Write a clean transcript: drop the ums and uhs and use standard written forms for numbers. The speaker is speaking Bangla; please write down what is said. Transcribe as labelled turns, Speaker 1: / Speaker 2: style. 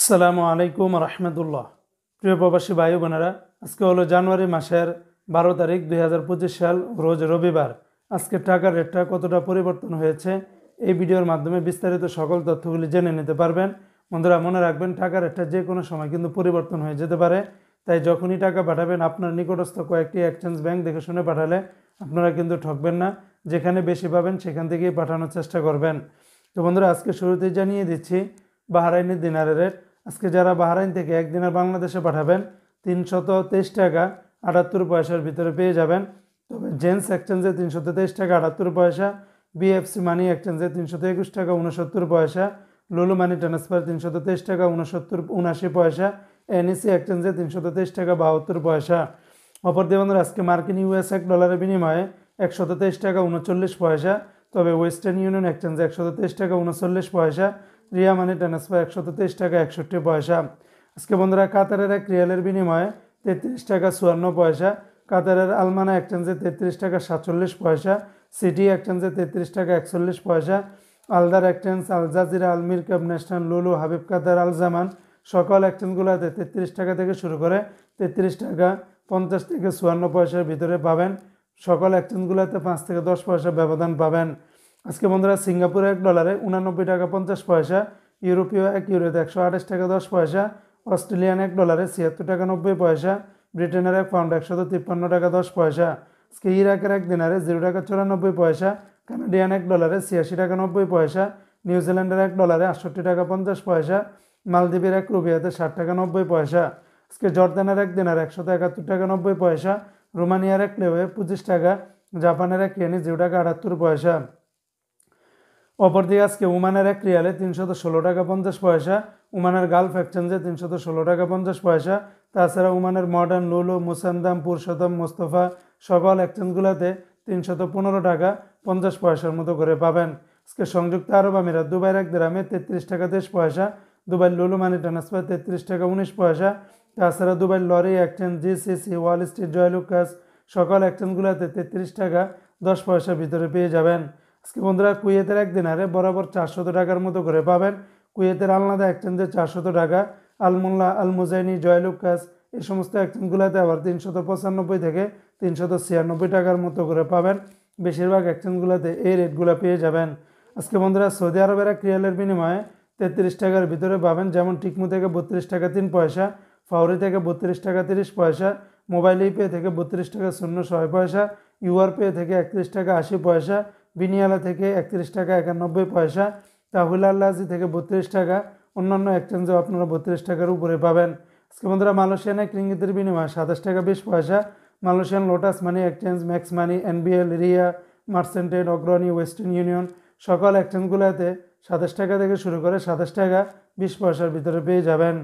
Speaker 1: আসসালামু আলাইকুম রহমতুল্লাহ। প্রিয় প্রবাসী ভাই বোনেরা, আজকে হলো জানুয়ারি মাসের 12 তারিখ 2025 সাল, রোজ রবিবার। আজকে টাকার রেটটা কতটা পরিবর্তন হয়েছে এই ভিডিওর মাধ্যমে বিস্তারিত সকল তথ্যগুলি জেনে নিতে পারবেন। বন্ধুরা, মনে রাখবেন টাকার রেটটা যে কোনো সময় কিন্তু পরিবর্তন হয়ে যেতে পারে। তাই যখনই টাকা পাঠাবেন আপনার নিকটস্থ কয়েকটি এক্সচেঞ্জ ব্যাংক দেখে শুনে পাঠালে আপনারা কিন্তু ঠকবেন না। যেখানে বেশি পাবেন সেখান থেকেই পাঠানোর চেষ্টা করবেন। তো বন্ধুরা, আজকে শুরুতেই জানিয়ে দিচ্ছি বাহরাইনি দিনারের রেট। আজকে যারা বাহরাইন থেকে এক দিনার বাংলাদেশে পাঠাবেন 323 টাকা 78 পয়সার ভিতরে পেয়ে যাবেন। তবে জেন্স এক্সচেঞ্জে 323 টাকা 78 পয়সা, বিএফসি মানি এক্সচেঞ্জে 321 টাকা 69 পয়সা, লুলু মানি ট্রান্সফার 323 টাকা 79 পয়সা, এনইসি এক্সচেঞ্জে 323 টাকা 72 পয়সা। অপরদিকে বন্ধুরা, আজকে মার্কিন ইউএস এক ডলারের বিনিময়ে 123 টাকা 39 পয়সা। তবে ওয়েস্টার্ন ইউনিয়ন এক্সচেঞ্জে 123 টাকা 39 পয়সা, রিয়া মানি ট্রান্সফার 123 টাকা 61 পয়সা। আজকে বন্ধুরা, কাতারের এক রিয়ালের বিনিময়ে 33 টাকা 54 পয়সা, কাতারের আলমানা এক্সচেঞ্জে 33 টাকা 47 পয়সা, সিটি এক্সচেঞ্জে 33 টাকা 41 পয়সা, আলদার এক্সচেঞ্জ, আল জাজিরা, আল মিরকাব, ন্যাশনাল, লুলু, হাবিব কাতার, আল জামান সকল এক্সচেঞ্জগুলোতে 33 টাকা থেকে শুরু করে 33 টাকা 50 থেকে 54 পয়সার ভিতরে পাবেন। সকল এক্সচেঞ্জগুলোতে 5 থেকে 10 পয়সা ব্যবধান পাবেন। আজকে বন্ধুরা, সিঙ্গাপুর এক ডলারে 89 টাকা 50 পয়সা, ইউরোপীয় এক ইউরোতে 128 টাকা 10 পয়সা, অস্ট্রেলিয়ান এক ডলারে 76 টাকা 90 পয়সা, ব্রিটেনের এক পাউন্ড 153 টাকা 10 পয়সা। আজকে ইরাকের এক দিনারে 0 টাকা 94 পয়সা, কানাডিয়ান এক ডলারে 86 টাকা 90 পয়সা, নিউজিল্যান্ডের এক ডলারে 68 টাকা 50 পয়সা, মালদ্বীপের এক রুপিয়াতে 60 টাকা 90 পয়সা। আজকে জর্দানের এক দিনার 171 টাকা 90 পয়সা, রোমানিয়ার এক লেওয়ে 25 টাকা, জাপানের এক ইয়েনে 0 টাকা 78 পয়সা। অপরদিকে আজকে ওমানের এক রিয়ালে 316 টাকা 50 পয়সা, ওমানের গালফ এক্সচেঞ্জে 316 টাকা 50 পয়সা। তাছাড়া ওমানের মডার্ন, লুলু, মুসান্দাম, পুরুষোত্তম, মোস্তফা সকল এক্সচেঞ্জগুলোতে 315 টাকা 50 পয়সার মতো করে পাবেন। আজকে সংযুক্ত আরব আমিরাত দুবাইয়ের এক দিরহামে 33 টাকা 23 পয়সা, দুবাই লুলু মানি ট্রান্সফার 33 টাকা 19 পয়সা। তাছাড়া দুবাই লরি exchange, GCC, wall street, Joyalukkas সকল এক্সচেঞ্জগুলোতে 33 টাকা 10 পয়সার ভিতরে পেয়ে যাবেন। আজকে বন্ধুরা, কুয়েতের এক দিনারে বরাবর 400 টাকার মতো করে পাবেন। কুয়েতের আলনাদা এক্সচেঞ্জে 400 টাকা, আলমুল্লা, আল মুজাইনি, জয়লুকাস এই সমস্ত এক্সচেঞ্জগুলোতে আবার 395 থেকে 396 টাকার মতো করে পাবেন। বেশিরভাগ এক্সচেঞ্জগুলোতে এই রেটগুলো পেয়ে যাবেন। আজকে বন্ধুরা, সৌদি আরবের এক রিয়ালের বিনিময়ে 33 টাকার ভিতরে পাবেন, যেমন টিকমু থেকে 32 টাকা 3 পয়সা, ফাউরি থেকে 32 টাকা 30 পয়সা, মোবাইল পে থেকে 32 টাকা 06 পয়সা, ইউআর পে থেকে 31 টাকা 80 পয়সা, বিনিয়ালা থেকে 31 টাকা 91 পয়সা, তাহুল আল্লাজি থেকে 32 টাকা। অন্যান্য এক্সচেঞ্জেও আপনারা 32 টাকার উপরে পাবেন। আজকে বন্ধুরা, মালয়েশিয়ান এক রিঙ্গিতের বিনিময়ে 27 টাকা 20 পয়সা, Malaysian Lotus Money Exchange, Max Money, NBL, Ria, মার্সেন্টেড, অগ্রণী, ওয়েস্টার্ন ইউনিয়ন সকল এক্সচেঞ্জগুলোতে 27 টাকা থেকে শুরু করে 27 টাকা 20 পয়সার ভিতরে পেয়ে যাবেন।